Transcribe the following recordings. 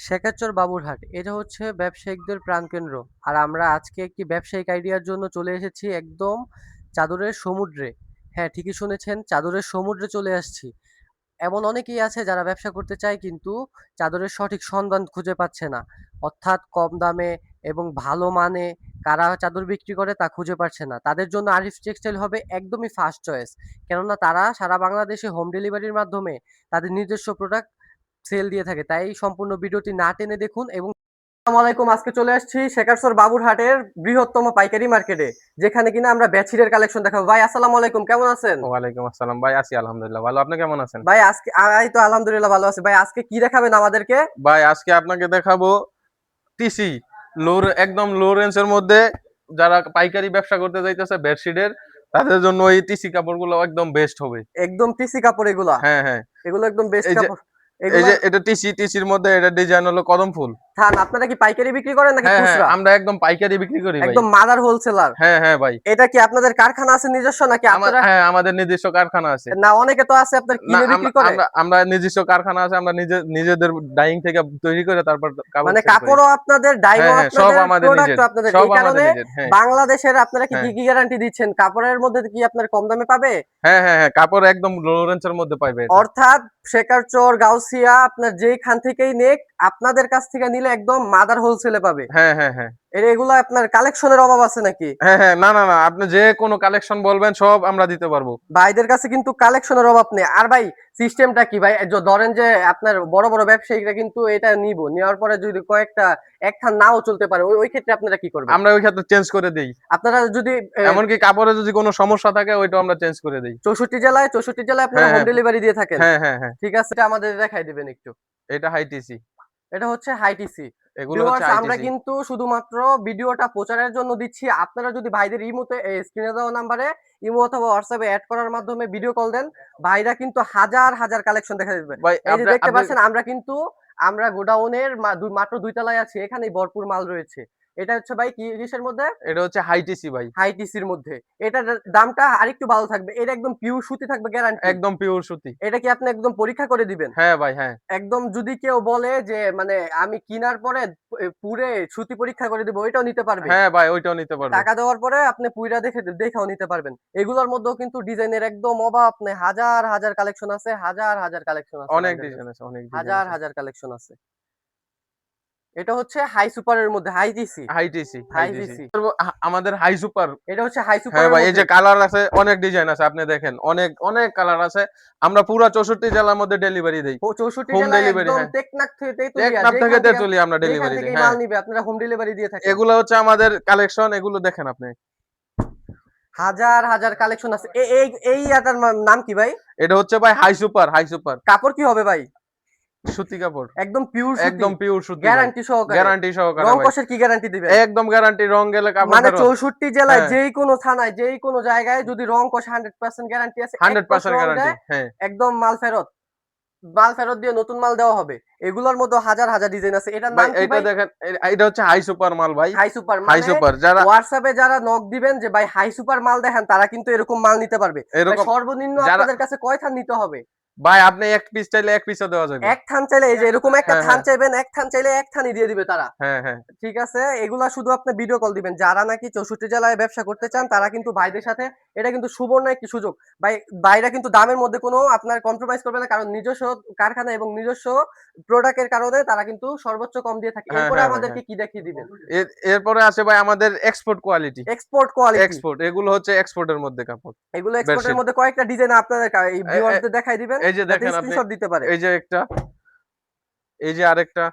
শেখাচর বাবুরহাট এটা হচ্ছে ব্যবসায়িকদের প্রাণকেন্দ্র। আর আমরা আজকে একটি ব্যবসায়িক আইডিয়ার জন্য চলে এসেছি একদম চাদরের সমুদ্রে। হ্যাঁ, ঠিকই শুনেছেন, চাদরের সমুদ্রে চলে আসছি। এমন অনেকেই আছে যারা ব্যবসা করতে চায় কিন্তু চাদরের সঠিক সন্ধান খুঁজে পাচ্ছে না। অর্থাৎ কম দামে এবং ভালো মানে কারা চাদর বিক্রি করে তা খুঁজে পাচ্ছে না। তাদের জন্য আরিফ টেক্সটাইল হবে একদমই ফার্স্ট চয়েস। কেননা তারা সারা বাংলাদেশে হোম ডেলিভারির মাধ্যমে তাদের নিজস্ব প্রোডাক্ট সেল দিয়ে থাকে। তাই সম্পূর্ণ ভিডিওটি না টেনে দেখুন। এবং আসসালামু আলাইকুম, আজকে চলে আসছি শেখারচর বাবুরহাটের বৃহত্তম পাইকারি মার্কেটে, যেখানে কিনা আমরা বেডশিটের কালেকশন দেখাবো। ভাই আসসালামু আলাইকুম, কেমন আছেন? ওয়ালাইকুম আসসালাম ভাই, আছি আলহামদুলিল্লাহ ভালো। আপনি কেমন আছেন? ভাই আজকে এই তো আলহামদুলিল্লাহ ভালো আছি। ভাই আজকে কি দেখাবেন আমাদেরকে? ভাই আজকে আপনাকে দেখাবো টিসি একদম লো রেঞ্জের মধ্যে। যারা পাইকারি ব্যবসা করতে যাইতেছে বেডশিটের, তাদের জন্য এই টিসি কাপড়গুলো একদম বেস্ট হবে। একদম টিসি কাপড় এগুলা? হ্যাঁ হ্যাঁ। এগুলো একদম বেস্ট এই যে কাপড় এই এগুলা? যে এটা টিসির মধ্যে এটা ডিজাইন হলো কদম ফুল। থান, আপনারা কি পাইকারি বিক্রি করেন নাকি হ্যাঁ হ্যাঁ, খুচরা? আমরা একদম পাইকারি বিক্রি করি ভাই। একদম মাদার হোলসেলার? হ্যাঁ হ্যাঁ ভাই। এটা কি আপনাদের কারখানা আছে নিজস্ব নাকি আপনারা? হ্যাঁ, আমাদের নিজস্ব কারখানা আছে। না, অনেকে তো আছে আপনার না, কিনে আমরা বিক্রি করে। আমরা আমরা নিজস্ব কারখানা আছে, আমরা নিজেদের ডাইং থেকে তৈরি করে তারপর কাপড় মানে সেল করি। কাপড়ও আপনাদের, ডাইংও হ্যাঁ হ্যাঁ, সব আপনাদের, আমাদের নিজের, প্রোডাক্টও আপনাদের। সব এই আমাদের কারণে নিজের। হ্যাঁ বাংলাদেশের আপনারা কি হ্যাঁ কি গ্যারান্টি দিচ্ছেন? কাপড়ের মধ্যে কি আপনার কম দামে পাবে? হ্যাঁ হ্যাঁ হ্যাঁ, কাপড় একদম লরেন্সের মধ্যে পাইবে এটা। অর্থাৎ শেখারচর, গাউসিয়া আপনার যেইখান থেকেই নেক, আপনাদের কাছ থেকে নিলে একদম মাদার হোলসেলে পাবে। হ্যাঁ হ্যাঁ হ্যাঁ এগুলো আপনার কালেকশনের অভাব আছে নাকি? হ্যাঁ হ্যাঁ, না না না, আপনি যে কোনো কালেকশন বলবেন সব আমরা দিতে পারবো। ভাইদের কাছে কিন্তু কালেকশনের অভাব নেই। আর ভাই সিস্টেমটা কি ভাই? ধরেন যে আপনার বড় বড় ব্যবসায়ীরা কিন্তু এটা নেওয়ার পরে যদি কয়েকটা একখান নাও চলতে পারে, ওই ওই ক্ষেত্রে আপনারা কি করবেন? আমরা ওই ক্ষেত্রে চেঞ্জ করে দেই। আপনারা যদি এমনকি কাপড়ে যদি কোনো সমস্যা থাকে ওইটাও আমরা চেঞ্জ করে দেই। 64 জেলায় আপনারা হ্যাঁ হোম হ্যাঁ ডেলিভারি দিয়ে থাকেন? হ্যাঁ হ্যাঁ হ্যাঁ। ঠিক আছে, এটা আমাদের দেখাই দিবেন একটু। এটা হাইটিসি। এটা হচ্ছে হাইটিসি। এগুলো হচ্ছে ভিউয়ার্স, আমরা হাইটিসি। কিন্তু শুধুমাত্র ভিডিওটা প্রচারের জন্য দিচ্ছি। আপনারা যদি ভাইদের ইমোতে স্ক্রিনে দেওয়া নাম্বারে ইমো অথবা হোয়াটসঅ্যাপে এড করার মাধ্যমে ভিডিও কল দেন, ভাইরা কিন্তু হাজার হাজার কালেকশন দেখা দিবে। ভাই এই যে আপনি দেখতে আপনি পাচ্ছেন, আমরা গোডাউনের মাত্র ২ তলায় আছি। এখানেই ভরপুর মাল রয়েছে। এটা হচ্ছে ভাই কিসের মধ্যে? এটা হচ্ছে হাইটিসি ভাই। হাইটিসির মধ্যে। এটার দামটা আরেকটু ভালো থাকবে। এটা একদম পিওর সুতি থাকবে, গ্যারান্টি। একদম পিওর সুতি। এটা কি আপনি একদম পরীক্ষা করে দিবেন? হ্যাঁ ভাই হ্যাঁ। একদম যদি কেউ বলে যে মানে আমি কিনার পরে পুড়ে সুতি পরীক্ষা করে দিব, ওইটাও নিতে পারবে। হ্যাঁ ভাই, ওইটাও নিতে পারবে। টাকা দেওয়ার পরে আপনি পুইরা দেখেও নিতে পারবেন। এগুলোর মধ্যেও কিন্তু ডিজাইনের একদম অভাব নেই। হাজার হাজার কালেকশন আছে, হাজার হাজার কালেকশন আছে অনেক ভাইদের ডিজাইন কাছে। আছে, অনেক ডিজাইন হাজার আছে। হাজার কালেকশন আছে। এটা হচ্ছে হাই সুপারের মধ্যে, হাই জিসি। হাইটিসি হাই হাইটিসি। জিসি। আমাদের হাই সুপার। এটা হচ্ছে হাই হ্যাঁ সুপারের ভাই, এই মধ্যে। যে কালার আছে, অনেক ডিজাইন আছে, আপনি দেখেন অনেক অনেক কালার আছে। আমরা পুরো 64 জেলার মধ্যে ডেলিভারি দেই। 64 হোম জেলায় ডেলিভারি, একদম হ্যাঁ। টেকনাফ থেকে তেতুলিয়া টেকনাফ থেকে তেতুলি আমরা যেখান ডেলিভারি দিই, থেকেই মাল হ্যাঁ। নিবে আপনারা হোম ডেলিভারি দিয়ে থাকেন। এগুলো হচ্ছে আমাদের কালেকশন, এগুলো দেখেন আপনি। হাজার হাজার কালেকশন আছে। এই এই ইয়াটার নাম কি ভাই? এটা হচ্ছে ভাই হাই সুপার, হাই সুপার। কাপড় কি হবে ভাই? সুতি কাপড়। একদম পিওর সুতি? একদম পিওর সুতি ভাই। গ্যারান্টি সহকারে? গ্যারান্টি সহকারে রং ভাই। কষের কি গ্যারান্টি দিবেন? একদম গ্যারান্টি, রং গেলে কাপড় মানে ফেরত। 64 জেলায় হ্যাঁ, যেই কোনো থানায় যেই কোনো জায়গায় যদি রং কষে 100% গ্যারান্টি আছে। এক কষ 100% রং গ্যারান্টি, দেয়, হ্যাঁ। একদম মাল ফেরত। মাল ফেরত দিয়ে নতুন মাল দেওয়া হবে। এগুলোর মধ্যে হাজার হাজার ডিজাইন আছে। এটার ভাই নাম কি এইটা ভাই? দেখেন, এটা হচ্ছে হাই সুপার মাল ভাই। হাই সুপার হাই মানে সুপার যারা হোয়াটসঅ্যাপে যারা নক দিবেন যে ভাই হাই সুপার মাল দেখান, তারা কিন্তু এরকম মাল নিতে পারবে। ভাই এরকম সর্বনিম্ন যারা, আপনাদের কাছে কয় থান নিতে হবে? ভাই আপনি এক পিস চাইলে এক পিসও দেওয়া যাবে। এক থান চাইলে, এই যে এরকম একটা হ্যাঁ থান হ্যাঁ চাইবেন, এক থান চাইলে এক থানই দিয়ে দিবে তারা। হ্যাঁ হ্যাঁ ঠিক আছে, এগুলা শুধু আপনি ভিডিও কল দিবেন। যারা নাকি 64 জেলায় ব্যবসা করতে চান, তারা কিন্তু ভাইদের সাথে, এটা কিন্তু সুবর্ণ একটি সুযোগ। ভাই ভাইরা কিন্তু দামের মধ্যে কোনো আপনার কম্প্রোমাইজ করবে না, কারণ নিজস্ব কারখানা এবং নিজস্ব প্রোডাক্টের কারণে তারা কিন্তু সর্বোচ্চ কম দিয়ে থাকে। হ্যাঁ এরপরে হ্যাঁ ভাই আমাদেরকে হ্যাঁ। কি দেখিয়ে দিবেন? এরপরে আছে ভাই আমাদের export quality. Export quality. Export, এগুলো হচ্ছে এক্সপোর্টের মধ্যে কাপড়। এগুলো এক্সপোর্টের বেডশিট। মধ্যে কয়েকটা ডিজাইন আপনাদের এই এ- এ- ভিউয়ারদের দেখাই দিবেন, এই যে যাতে দেখেন আপনি, স্ক্রিনশট দিতে পারে। এই যে একটা, এই যে আরেকটা,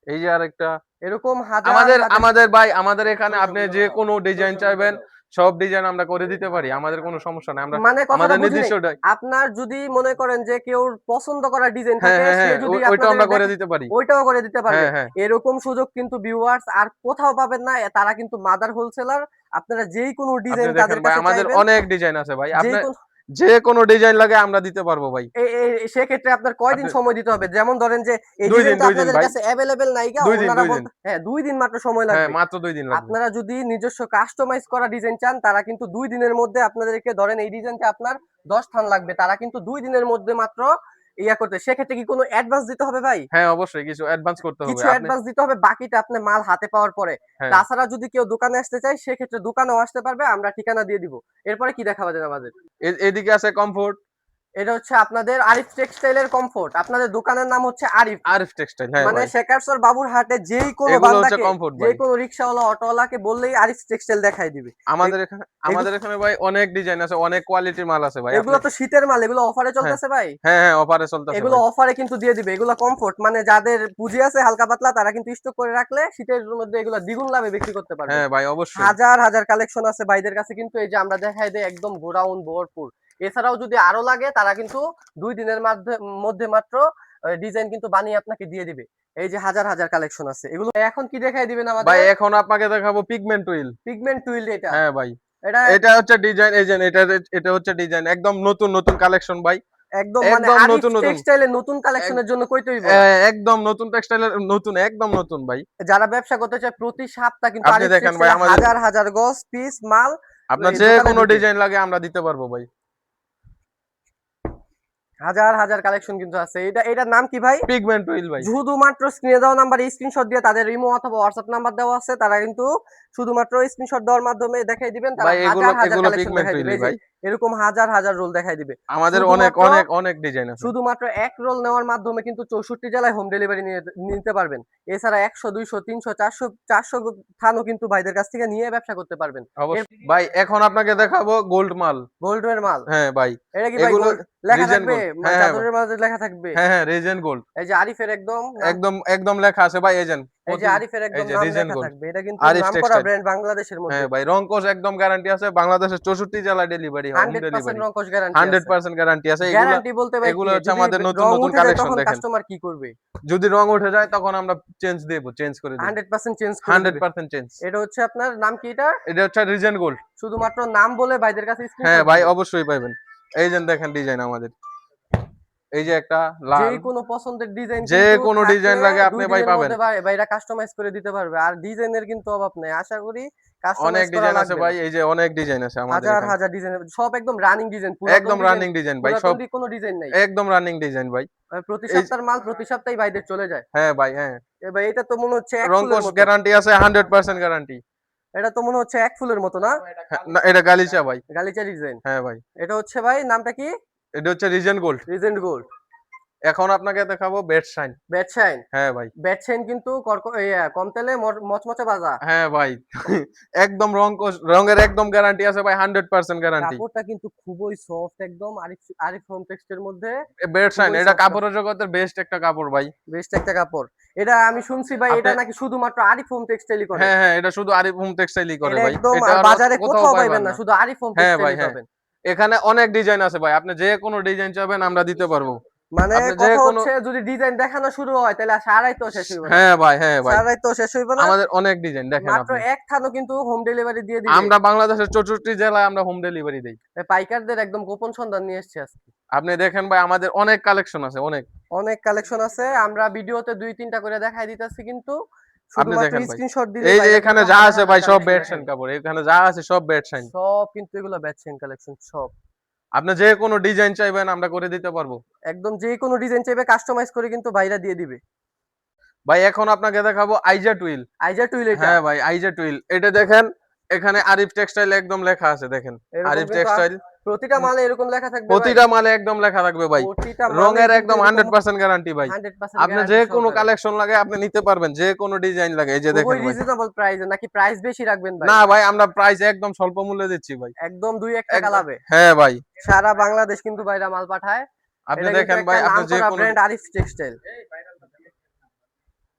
এই যে আরেকটা। এরকম হাজার আমাদের হাজার। আমাদের ভাই, আমাদের এখানে আপনি যে কোনো ডিজাইন চাইবেন সব ডিজাইন আমরা করে দিতে পারি, আমাদের কোনো সমস্যা নাই। আমরা মানে কথাটা আমাদের বুঝি নাই। নির্দিষ্ট আপনার যদি মনে করেন যে কেউ পছন্দ করা ডিজাইন হ্যাঁ থাকে, হ্যাঁ সে হ্যাঁ, যদি ওইটাও আপনাদের আমরা করে দেখে, দিতে পারি। ওইটাও করে দিতে পারবে। হ্যাঁ হ্যাঁ। এরকম সুযোগ কিন্তু ভিউয়ার্স আর কোথাও পাবেন না। তারা কিন্তু মাদার হোলসেলার। আপনারা যেই কোনো আপনি ডিজাইন দেখেন তাদের ভাই, কাছে আমাদের চাইবেন, অনেক ডিজাইন আছে ভাই, যেই আপনি কোন যে কোনো ডিজাইন লাগে আমরা দিতে পারবো ভাই। সেক্ষেত্রে আপনার কয়দিন আপনি সময় দিতে হবে? যেমন ধরেন যে এই 2 দিন, ডিজাইনটা 2 দিন আপনাদের ভাই। কাছে অ্যাভেলেবেল নাইগা, 2 দিন, ওনারা 2 দিন। বলতে হ্যাঁ ২ দিন মাত্র সময় হ্যাঁ, লাগবে। মাত্র 2 দিন লাগবে। আপনারা যদি নিজস্ব কাস্টমাইজ করা ডিজাইন চান, তারা কিন্তু ২ দিনের মধ্যে আপনাদেরকে, ধরেন এই ডিজাইনটা আপনার 10 থান লাগবে, তারা কিন্তু ২ দিনের মধ্যে মাত্র ইয়া করতে, সেক্ষেত্রে কি কোনো অ্যাডভান্স দিতে হবে ভাই? হ্যাঁ, অবশ্যই কিছু অ্যাডভান্স করতে হবে কিছু আপনি। অ্যাডভান্স দিতে হবে, বাকিটা আপনি মাল হাতে পাওয়ার পরে। হ্যাঁ, তাছাড়া যদি কেউ দোকানে আসতে চায় সেক্ষেত্রে দোকানেও আসতে পারবে, আমরা ঠিকানা দিয়ে দিব। এরপরে কি দেখাবা যায় আমাদের? এদিকে আছে কমফোর্ট। এটা হচ্ছে আপনাদের আরিফ টেক্সটাইলের কমফোর্ট। আপনাদের দোকানের নাম হচ্ছে আরিফ। আরিফ টেক্সটাইল, হ্যাঁ মানে ভাই। শেখারচর বাবুরহাটে যেই কোনো এগুলো হচ্ছে বান্দাকে, কমফোর্ট ভাই। যেই কোনো রিক্সাওয়ালা, অটোওয়ালাকে বললেই আরিফ টেক্সটাইল দেখাই দিবে। আমাদের এ- এখানে এগু- আমাদের এখানে ভাই অনেক ডিজাইন আছে, অনেক কোয়ালিটির মাল আছে ভাই। আপনি এগুলো তো শীতের মাল, এগুলো অফারে হ্যাঁ, চলতেছে ভাই। হ্যাঁ, হ্যাঁ, অফারে চলতেছে এগুলো ভাই। অফারে কিন্তু দিয়ে দিবে। এগুলো কমফোর্ট, মানে যাদের পুঁজি আছে হালকা পাতলা তারা কিন্তু স্টক করে রাখলে শীতের মধ্যে এগুলো দ্বিগুণ লাভে বিক্রি করতে পারবেন। হ্যাঁ ভাই, অবশ্যই। হাজার হাজার কালেকশন আছে ভাইদের কাছে, কিন্তু এই যে আমরা দেখাই দেই একদম গোডাউন ভরপুর। এছাড়াও যদি আরো লাগে তারা কিন্তু 2 দিনের মধ্যে মাত্র ডিজাইন কিন্তু বানিয়ে আপনাকে দিয়ে দিবে। এই যে হাজার হাজার কালেকশন আছে, এগুলো এখন কি দেখাই দিবেন ভাই আমাদের? এখন আপনাকে দেখাবো পিগমেন্ট হুইল। পিগমেন্ট টুইল এটা। হ্যাঁ ভাই, এটা এটা হচ্ছে ডিজাইন, এই যে এটা হচ্ছে ডিজাইন একদম নতুন নতুন কালেকশন ভাই। একদম মানে একদম আরিফ নতুন নতুন। টেক্সটাইলের নতুন এক- কালেকশনের জন্য কইতে হইব না। একদম নতুন টেক্সটাইলের নতুন, একদম নতুন ভাই। যারা ব্যবসা করতে চায় প্রতি সপ্তাহ কিন্তু আপনি আরিফ দেখেন ভাই টেক্সটাইলে আমাদের, হাজার হাজার গজ পিস মাল আপনার এই যে দোকানে কোনো ঢুকে। ডিজাইন লাগে আমরা দিতে পারবো ভাই। হাজার হাজার কালেকশন কিন্তু আছে। এটার নাম কি ভাই? পিগমেন্ট হুইল ভাই। শুধুমাত্র স্ক্রিনে দেওয়া নাম্বারে স্ক্রিনশট দিয়ে, তাদের ইমো অথবা হোয়াটসঅ্যাপ নাম্বার দেওয়া আছে, তারা কিন্তু শুধুমাত্র স্ক্রিনশট দেওয়ার মাধ্যমে দেখাই দিবেন, তারা ভাই এগুলো হাজার হাজার এগুলো কালেকশন পিগমেন্ট দেখাই দিবে। হুইলই এই যে ভাই। এরকম হাজার হাজার রোল দেখাই দিবে। আমাদের অনেক শুধুমাত্র অনেক অনেক ডিজাইন আছে। শুধুমাত্র এক রোল নেওয়ার মাধ্যমে কিন্তু 64 জেলায় হোম ডেলিভারি নিতে পারবেন। এছাড়া 100 200 300 400 400 থানও কিন্তু ভাইদের কাছ থেকে নিয়ে ব্যবসা করতে পারবেন। এর অবশ্যই ভাই, এখন আপনাকে দেখাবো গোল্ড মাল। গোল্ডের মাল। হ্যাঁ ভাই, এটা কি ভাই এগুলো গোল্ড লেখা রিজেন থাকবে? গোল্ড। হ্যাঁ, হ্যাঁ, চাদরের মাঝে লেখা থাকবে? হ্যাঁ, হ্যাঁ, রিজেন গোল্ড। এই যে আরিফের একদম নাম, একদম একদম লেখা আছে ভাই, এজেন্ট এই যে প্রতি। আরিফের এই একদম যে নাম রিজেন লেখা গোল্ড, থাকবে। এটা কিন্তু আরিফ নামকরা টেক্সটাইল। ব্র্যান্ড বাংলাদেশের মধ্যে। হ্যাঁ ভাই, রংকশ একদম গ্যারান্টি আছে, বাংলাদেশের 64 জেলায় ডেলিভারি হয়, হোম 100% ডেলিভারি। রংকশ গ্যারান্টি আছে। 100% গ্যারান্টি আছে এগুলো। গ্যারান্টি বলতে ভাই কি, এগুলো হচ্ছে যদি আমাদের নতুন রং নতুন উঠে যায় কালেকশন তখন দেখেন। কাস্টমার কি করবে? যদি রং উঠে যায় তখন আমরা চেঞ্জ করে দেব। 100% চেঞ্জ করে দিবে। 100% চেঞ্জ। এটা হচ্ছে আপনার নাম কি এটা? এটা হচ্ছে রিজেন গোল্ড। শুধুমাত্র নাম বলে ভাইদের কাছে হ্যাঁ স্ক্রিনশট ভাই, দিবেন। অবশ্যই পাবেন। এই যে দেখেন ডিজাইন আমাদের, এই যে একটা লাল। যেই কোনো পছন্দের ডিজাইন যে কিন্তু কোনো ডিজাইন থাকলে লাগে আপনি 2 ভাই দিনের পাবেন। মধ্যে ভাইরা কাস্টমাইজ করে দিতে পারবে। আর ডিজাইনের কিন্তু অভাব নেই। আশা করি অনেক কাস্টমাইজ করা ডিজাইন আছে লাগবে ভাই, না। এই যে অনেক ডিজাইন আছে আমাদের হাজার এখানে। হাজার ডিজাইন, সব একদম রানিং ডিজাইন, একদম রানিং ডিজাইন ভাই সব। পুরাতন কোনো ডিজাইন নাই। একদম রানিং ডিজাইন ভাই। প্রতি এই সপ্তাহের মাল প্রতি সপ্তাহে ভাইদের চলে যায়। হ্যাঁ ভাই, হ্যাঁ। ভাই এটা তো মনে হচ্ছে এক ফুলের রংকশ মতো। গ্যারান্টি আছে, 100% গ্যারান্টি। এটা তো মনে হচ্ছে এক ফুলের মতো না? না, এটা গালিচা ভাই। গালিচা ডিজাইন। হ্যাঁ ভাই, এটা হচ্ছে ভাই নামটা কি? এটা হচ্ছে রিজেন গোল্ড। Regent gold. এখন আপনাকে দেখাবো বেড শাইন। Bat shine. হ্যাঁ ভাই। ব্যাট শাইন কিন্তু কম তেলে মচমচে ভাজা। হ্যাঁ ভাই, একদম রঙের একদম গ্যারান্টি আছে ভাই, 100% গ্যারান্টি। কাপড়টা কিন্তু খুবই সফট, একদম আরিফ আরিফ হোম টেক্সটের মধ্যে বেড শাইন খুবই এটা সফট আছে। কাপড়ের জগতের বেস্ট একটা কাপড় ভাই। বেস্ট একটা কাপড়। এটা আমি শুনছি ভাই, আপনি এটা নাকি শুধুমাত্র আরিফ হোম টেক্সটাইলই করে। হ্যাঁ, হ্যাঁ, এটা শুধু আরিফ হোম টেক্সটাইলই করে এটা ভাই। একদম এটা আর আর বাজারে কোথাও কোথাও পাইবেন পাইবেন না, না। শুধু আরিফ হোম হ্যাঁ ভাই, টেক্সটাইলই হ্যাঁ। পাবেন। এখানে অনেক ডিজাইন আছে ভাই, আপনি যে কোনো ডিজাইন চাবেন আমরা দিতে পারবো। মানে আপনি যে কথা কোনো হচ্ছে যদি ডিজাইন দেখানো শুরু হয় তাহলে সারাই তো শেষ হইব না। হ্যাঁ ভাই, হ্যাঁ ভাই। সারাই তো শেষ হইব না। আমাদের অনেক ডিজাইন দেখেন মাত্র আপনি। এক থানও কিন্তু হোম ডেলিভারি দিয়ে দিবে। আমরা বাংলাদেশের 64 জেলায় আমরা হোম ডেলিভারি দেই। পাইকারদের একদম গোপন সন্ধান নিয়ে এসেছি আজকে। আপনি দেখেন ভাই আমাদের অনেক কালেকশন আছে, অনেক। অনেক কালেকশন আছে, আমরা ভিডিওতে 2 3টা করে দেখাই দিতেছি, কিন্তু আপনি শুধুমাত্র দেখেন ভাই, স্ক্রিনশট দিলে এই যে বাইরে এখানে কিন্তু যা হাজার আছে হাজার ভাই সব কালেকশন বেডশাইন দেখাই দিবে। কাপড়, এখানে যা আছে সব বেডশাইন। সব কিন্তু এগুলো ব্যাচেন কালেকশন সব। আপনি যে কোনো ডিজাইন চাইবেন আমরা করে দিতে পারবো। একদম যে কোনো ডিজাইন চাইবে কাস্টমাইজ করে কিন্তু বাইরা দিয়ে দিবে। ভাই এখন আপনাকে দেখাবো আইজা টুইল। আইজা টুইল এটা। হ্যাঁ ভাই, আইজা টুইল এটা দেখেন, এখানে আরিফ টেক্সটাইল একদম লেখা আছে দেখেন। এরকম আরিফ কিন্তু টেক্সটাইল প্রতিটা মালে এরকম লেখা থাকবে ভাই। প্রতিটা মালে একদম লেখা থাকবে ভাই। প্রতিটা মালে রঙের কিন্তু একদম এরকম 100% গ্যারান্টি ভাই। 100% আপনি যে গ্যারান্টি কোনো সহকারে। কালেকশন লাগে আপনি নিতে পারবেন, যে কোনো ডিজাইন লাগে, এই যে খুবই দেখেন ভাই। রিজনেবল প্রাইসে, নাকি প্রাইস বেশি রাখবেন ভাই? না ভাই, আমরা প্রাইস একদম স্বল্প মূল্যে দিচ্ছি ভাই। একদম 2-1 টাকা একদম। লাভে। হ্যাঁ ভাই, সারা বাংলাদেশ কিন্তু বাইরা মাল পাঠায়। আপনি এটা কিন্তু দেখেন একটা ভাই, আপনি যে নামকরা কোনো ব্র্যান্ড আরিফ টেক্সটাইল।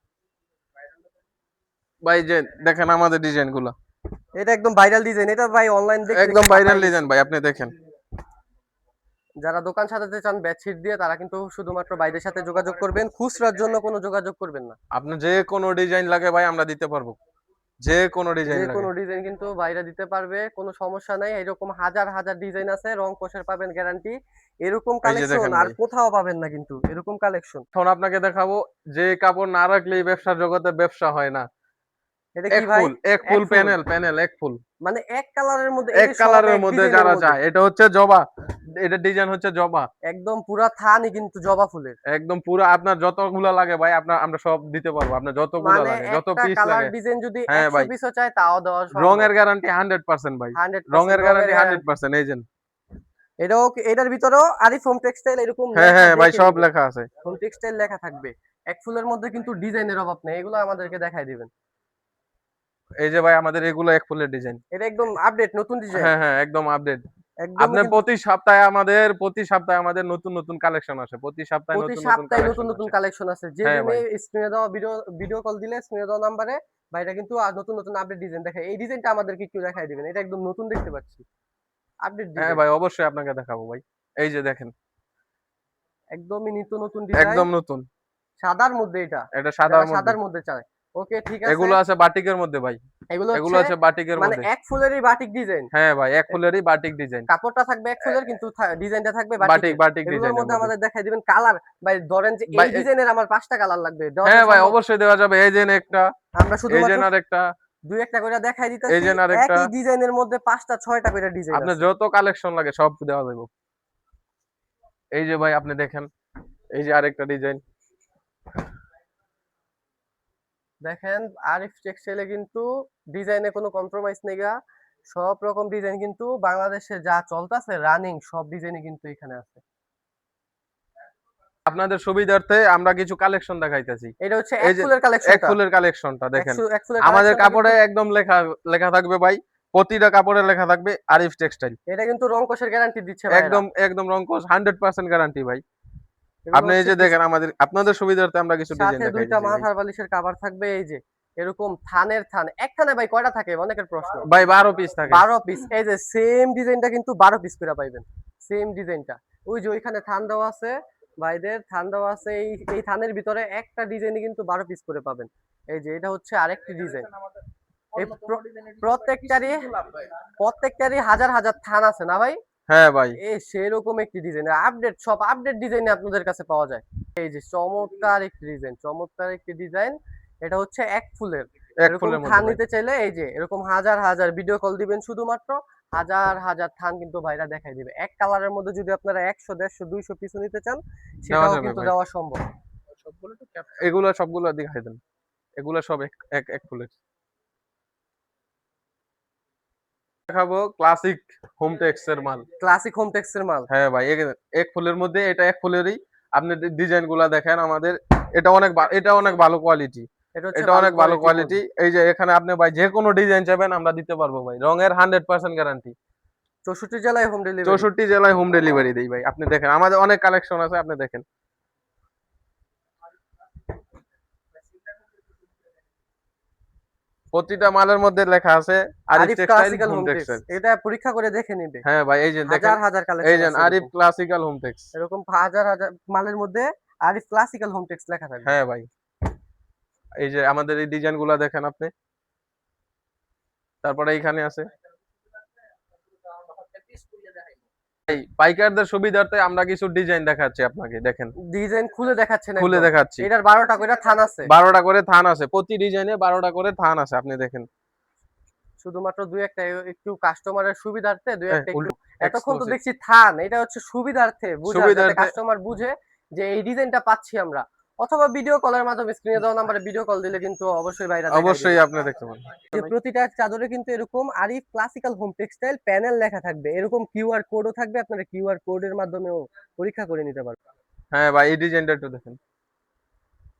ভাই যে দেখেন আমাদের ডিজাইন গুলো এটা একদম ভাইরাল ডিজাইন, এটা ভাই অনলাইন দেখতে একদম দেখতে ভাইরাল মাথায় গেছি। ডিজাইন ভাই, আপনি দেখেন। যারা দোকান সাজাতে চান বেডশিট দিয়ে, তারা কিন্তু শুধুমাত্র বাইরের সাথে যোগাযোগ করবেন, খুচরার জন্য কোনো যোগাযোগ করবেন না। আপনি যে কোনো ডিজাইন লাগে ভাই আমরা দিতে পারবো, যে কোনো যে ডিজাইন লাগে। কোনো ডিজাইন কিন্তু বাইরে দিতে পারবে, কোনো সমস্যা নাই। এরকম হাজার হাজার ডিজাইন আছে, রং কোষের পাবেন গ্যারান্টি। এরকম এই যে কালেকশন দেখেন আর ভাই, কোথাও পাবেন না কিন্তু, এরকম কালেকশন। এখন আপনাকে দেখাবো যে কাপড় না রাখলে এই ব্যবসার জগতে ব্যবসা হয় না। এটা কি এক ভাই? ফুল, এক এক ফুল ফুল প্যানেল এক ফুল। মানে এক কালারের মধ্যে, এই এক যে সব কালারের এক মধ্যে ডিজাইনের যারা মধ্যে চায়, এটা হচ্ছে জবা, এটা ডিজাইন হচ্ছে জবা। একদম পুরা থানই কিন্তু জবা ফুলের। একদম পুরো আপনার যতগুলা লাগে ভাই, আপনার আমরা সব দিতে পারবো, আপনার যতগুলা মানে লাগে, যত একটা পিস কালার লাগে। ডিজাইন যদি হ্যাঁ 100 ভাই, পিসও চায় তাও দেওয়া সম্ভব। রঙের গ্যারান্টি 100% ভাই, 100% রঙের রঙের গ্যারান্টি গ্যারান্টি। 100%। এই যে এটাও এটার ভিতরেও আরিফ হোম টেক্সটাইল এরকম হ্যাঁ লেখা হ্যাঁ ভাই, দেখে সব নিবেন। লেখা আছে। হোম টেক্সটাইল লেখা থাকবে। এক ফুলের মধ্যে কিন্তু ডিজাইনের অভাব নেই, এগুলো আমাদেরকে দেখাই দিবেন। এই যে ভাই আমাদের এগুলো এক ফুলের ডিজাইন। এটা একদম আপডেট নতুন ডিজাইন। হ্যাঁ হ্যাঁ, একদম আপডেট। একদমই আপনার কিন্তু প্রতি সপ্তাহে আমাদের নতুন নতুন কালেকশন আসে, প্রতি সপ্তাহে প্রতি নতুন নতুন সপ্তাহে নতুন কালেকশন নতুন আসে। কালেকশন আছে। হ্যাঁ যেদিনে ভাই, স্ক্রিনে দেওয়া ভিডিও ভিডিও কল দিলে স্ক্রিনে দেওয়া নাম্বারে ভাইরা কিন্তু নতুন নতুন আপডেট ডিজাইন দেখায়। এই ডিজাইনটা আমাদেরকে একটু দেখাই দিবেন, এটা একদম নতুন দেখতে পাচ্ছি, আপডেট হ্যাঁ ডিজাইন। ভাই, অবশ্যই আপনাকে দেখাবো ভাই। এই যে দেখেন, একদমই নিত্য নতুন ডিজাইন, একদম নতুন। সাদার মধ্যে এটা, এটা সাদার যারা মধ্যে। সাদার মধ্যে চায়। ওকে ঠিক আছে। এগুলো আছে বাটিকের মধ্যে ভাই, এগুলো এগুলো হচ্ছে আছে বাটিকের মানে মধ্যে। এক ফুলেরই বাটিক ডিজাইন। হ্যাঁ ভাই, এক ফুলেরই বাটিক ডিজাইন। কাপড়টা থাকবে এক ফুলের কিন্তু ডিজাইনটা থাকবে বাটিক বাটিকের। বাটিক এগুলোর ডিজাইনের মধ্যে মধ্যে। আমাদের দেখাই দিবেন কালার। ভাই ধরেন যে এই ভাই ডিজাইনের আমার 5টা কালার লাগবে, দেওয়া কি হ্যাঁ ভাই, সম্ভব? অবশ্যই দেওয়া যাবে। এই যে একটা, আমরা এই যে শুধুমাত্র আরেকটা, দুই একটা করে দেখাই এই দিতেছি। যে আরেকটা। একই ডিজাইনের মধ্যে 5টা 6টা করে ডিজাইন আপনার আছে। যত কালেকশন লাগে সব দেওয়া যাবে। এই যে ভাই আপনি দেখেন, এই যে আরেকটা ডিজাইন। দেখেন আরিফ টেক্সটাইলে কিন্তু ডিজাইনে কোনো কম্প্রোমাইজ নেই গা। সব রকম ডিজাইন কিন্তু বাংলাদেশে যা চলতেছে রানিং সব ডিজাইনই কিন্তু এখানে আছে। আপনাদের সুবিধার্থে আমরা কিছু কালেকশন দেখাইতেছি। এটা হচ্ছে এই এক যে ফুলের এক কালেকশনটা। ফুলের কালেকশনটা দেখেন, এক ফুলের আমাদের কালেকশনটা কিন্তু কাপড়ে একদম লেখা লেখা থাকবে ভাই, প্রতিটা কাপড়ে লেখা থাকবে আরিফ টেক্সটাইল। এটা কিন্তু রং কষের গ্যারান্টি দিচ্ছে ভাইরা। একদম একদম রংকশ 100% গ্যারান্টি ভাই। এগুলো আপনি এই হচ্ছে যে দেখেন, আপনাদের সুবিধার্থে আমরা কিছু ডিজাইন সাথে দেখাই দুইটা দিচ্ছি ভাই। মাথার বালিশের কভার থাকবে। এই যে এরকম থানের থান, এক থানে ভাই কয়টা থাকে অনেকের প্রশ্ন। ভাই 12 পিস থাকে। 12 পিস। এই যে সেম ডিজাইনটা কিন্তু 12 পিস করে পাইবেন, সেম ডিজাইনটা। ওই যে ওইখানে থান দেওয়া আছে, ভাইদের থান দেওয়া আছে। এই এই থানের ভিতরে একটা ডিজাইনই কিন্তু 12 পিস করে পাবেন। এই যে এটা হচ্ছে আরেকটি ডিজাইন। এই প্রত্যেকটারই প্রত্যেকটারই হাজার হাজার থান আছে না ভাই? হ্যাঁ ভাই, সেরকম একটি ডিজাইন, আপডেট সব আপডেট ডিজাইনে আপনাদের কাছে পাওয়া যায়। এই যে চমৎকার একটি ডিজাইন, চমৎকার একটি ডিজাইন। এটা হচ্ছে এক ফুলের। এক এরকম ফুলের মধ্যে থান ভাই। নিতে চাইলে এই যে এরকম হাজার হাজার ভিডিও কল দিবেন, শুধুমাত্র হাজার হাজার থান কিন্তু ভাইরা দেখাই দিবে। এক কালারের মধ্যে যদি আপনারা 100 150 200 পিস নিতে চান দেওয়া সেটাও যাবে কিন্তু ভাই। দেওয়া সম্ভব। এগুলো সবগুলো দেখাই দেন, এগুলো সব এক এক এক ফুলের। দেখাবো ক্লাসিক হোম টেক্স এর মাল। ক্লাসিক হোম টেক্সের মাল। হ্যাঁ ভাই, এক ফুলের মধ্যে, এটা এক ফুলেরই। আপনি ডিজাইন গুলা দেখেন আমাদের, এটা অনেক ভালো কোয়ালিটি। এটা হচ্ছে এটা ভালো অনেক ভালো কোয়ালিটির কোয়ালিটি। মধ্যে। এই যে এখানে আপনি ভাই যে কোনো ডিজাইন চাইবেন আমরা দিতে পারবো ভাই, রঙের 100% গ্যারান্টি। 64 জেলায় হোম ডেলিভারি। 64 জেলায় হোম ডেলিভারি দেই ভাই। আপনি দেখেন আমাদের অনেক কালেকশন আছে, আপনি দেখেন। প্রতিটা মালের মধ্যে লেখা আছে Arif Arif textile classical home home tex, textile. এটা পরীক্ষা করে দেখে নিবে। হ্যাঁ ভাই, এই যে দেখেন, হাজার হাজার এই কালেকশন যে আছে আরিফ এরকম। Classical home tex. এরকম হাজার হাজার মালের মধ্যে আরিফ ক্লাসিক্যাল হোম টেক্স লেখা থাকবে। হ্যাঁ ভাই, এই যে আমাদের এই ডিজাইন গুলা দেখেন আপনি। তারপরে এইখানে আছে এই পাইকারদের সুবিধার্থে আমরা কিছু ডিজাইন দেখাচ্ছি আপনাকে, দেখেন। ডিজাইন খুলে দেখাচ্ছেন খুলে একদম। দেখাচ্ছি। এটার 12টা করে থান আছে। 12টা করে থান আছে, প্রতি ডিজাইনে 12টা করে থান আছে, আপনি দেখেন। শুধুমাত্র দুই একটা একটু কাস্টমারের সুবিধার্থে দুই একটা একটু। উল্টো এতক্ষণ তো এক্সক্লুসিভ। দেখছি থান, এটা হচ্ছে সুবিধার্থে বুঝার, যাতে সুবিধার্থে। কাস্টমার বুঝে যে এই ডিজাইনটা পাচ্ছি আমরা। অথবা ভিডিও কলের মাধ্যমে স্ক্রিনে দেওয়া নাম্বারে ভিডিও কল দিলে কিন্তু অবশ্যই ভাইরা দেখাই দিবে। অবশ্যই আপনি দেখতে পারেন। যে প্রতিটা চাদরে কিন্তু এরকম Arif classical home textile panel লেখা থাকবে, এরকম কিউআর কোডও থাকবে, আপনারা কিউআর কোডের মাধ্যমেও পরীক্ষা করে নিতে পারবেন। হ্যাঁ ভাই, এই ডিজাইনটা একটু দেখেন।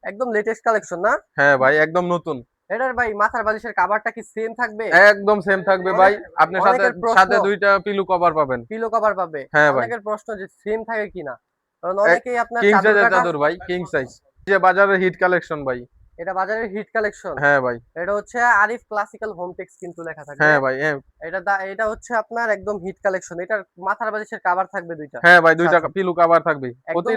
একদম লেটেস্ট কালেকশন না? হ্যাঁ ভাই, একদম নতুন। এটার ভাই মাথার বালিশের কাভারটা কি সেম থাকবে? একদম সেম থাকবে ভাই। অনেক আপনি সাথে অনেকের প্রশ্ন সাথে দুইটা পিলো কভার পাবেন। পিলো কভার পাবে। হ্যাঁ ভাই, অনেকের প্রশ্ন যে সেম থাকে কিনা, কারণ অনেকেই আপনার কিং চাদর সাইজের কাটা। চাদর ভাই, কিং সাইজ। যে বাজারের হিট কালেকশন ভাই। এটা বাজারের হিট কালেকশন। হ্যাঁ ভাই। এটা হচ্ছে আরিফ ক্লাসিক্যাল হোম টেক্স কিন্তু লেখা থাকবে। হ্যাঁ ভাই, হ্যাঁ। এটা হচ্ছে আপনার একদম হিট কালেকশন। এটার মাথার বালিশের কভার থাকবে দুইটা। হ্যাঁ ভাই, দুইটা সাথে পিলো কভার থাকবে। একদমই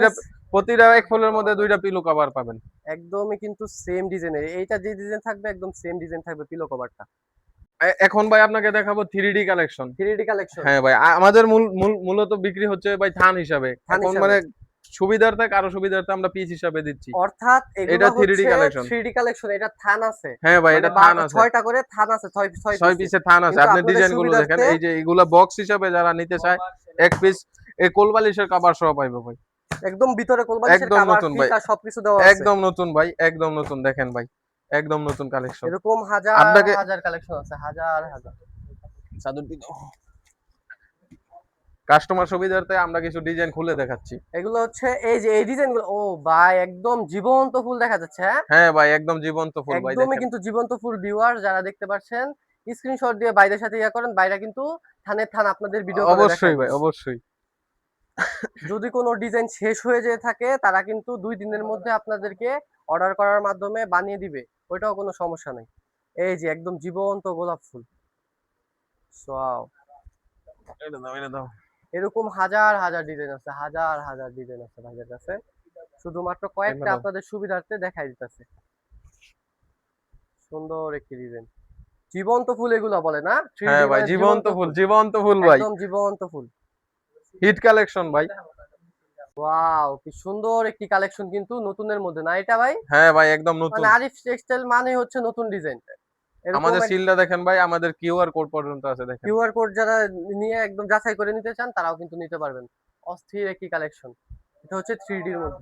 প্রতিটা এক ফুলের মধ্যে দুইটা পিলো কভার পাবেন। একদমই কিন্তু সেম ডিজাইনের। এইটা যে ডিজাইন থাকবে একদম সেম ডিজাইন থাকবে পিলো কভারটা। এখন ভাই আপনাকে দেখাবো 3D কালেকশন। 3D collection. হ্যাঁ ভাই, আমাদের মূলত বিক্রি হচ্ছে ভাই থান হিসাবে। থান এখন হিসাবে। মানে সুবিধার্থে কারো সুবিধার্থে আমরা পিস হিসাবে দিচ্ছি। অর্থাৎ এটা এগুলো 3D হচ্ছে কালেকশন। 3D কালেকশন, এটা থান আছে। হ্যাঁ ভাই, মানে এটা থান আছে, 6টা করে থান আছে, 6 ছয় পিসের। পিসের থান আছে। কিন্তু আপনি আপনাদের ডিজাইন গুলো দেখেন, সুবিধার্থে এই যে এগুলা বক্স হিসাবে যারা নিতে চায়, এক পিস এই কোলবালিশের কভার সহ পাইবে ভাই। একদম ভিতরে কোলবালিশের একদম কভার, নতুন ভাই, ফিতা সবকিছু দেওয়া আছে। একদম নতুন ভাই, একদম নতুন। দেখেন ভাই, একদম নতুন কালেকশন। এরকম হাজার আপনাকে হাজার কালেকশন আছে, হাজার হাজার। চাদর দিন, কাস্টমার সুবিধার্থে আমরা কিছু ডিজাইন খুলে দেখাচ্ছি। এগুলো হচ্ছে এই যে এই ডিজাইন গুলো, ও ভাই একদম জীবন্ত ফুল দেখা যাচ্ছে, হ্যাঁ হ্যাঁ ভাই, একদম জীবন্ত ফুল ভাই, একদমই দেখেন। কিন্তু জীবন্ত ফুল। ভিউয়ার যারা দেখতে পাচ্ছেন, স্ক্রিনশট দিয়ে বাইরের সাথে ইয়া করেন, বাইরে কিন্তু থানের থান আপনাদের ভিডিও কলে দেখাই অবশ্যই ভাই, দিবে। অবশ্যই। যদি কোনো ডিজাইন শেষ হয়ে যেয়ে থাকে, তারা কিন্তু 2 দিনের মধ্যে আপনাদেরকে অর্ডার করার মাধ্যমে বানিয়ে দিবে, ওইটাও কোনো সমস্যা নেই। এই যে একদম জীবন্ত গোলাপ ফুল, ওয়াও। এটা দাও, এটা দাও। এরকম হাজার হাজার ডিজাইন আছে, হাজার হাজার ডিজাইন আছে ভাইদের কাছে। শুধুমাত্র এটা কয়েকটা দাও। আপনাদের সুবিধার্থে দেখাই দিতেছে। সুন্দর একটি ডিজাইন, জীবন্ত ফুল এগুলো বলে না, 3D হ্যাঁ ভাই, মানে জীবন্ত জীবন্ত ফুল, ফুল, জীবন্ত ফুল ভাই, একদম জীবন্ত ফুল। হিট কালেকশন ভাই। ওয়াও, কি সুন্দর একটি কালেকশন, কিন্তু নতুনের মধ্যে না এটা ভাই। হ্যাঁ ভাই, একদম মানে নতুন। আরিফ টেক্সটাইল মানে হচ্ছে নতুন ডিজাইন। এরকম আমাদের সিলটা দেখেন ভাই, আমাদের কিউআর কোড পর্যন্ত আছে, দেখেন। কিউআর কোড যারা নিয়ে একদম যাচাই করে নিতে চান, তারাও কিন্তু নিতে পারবেন। অস্থির একটি কালেকশন, এটা হচ্ছে 3D এর মধ্যে।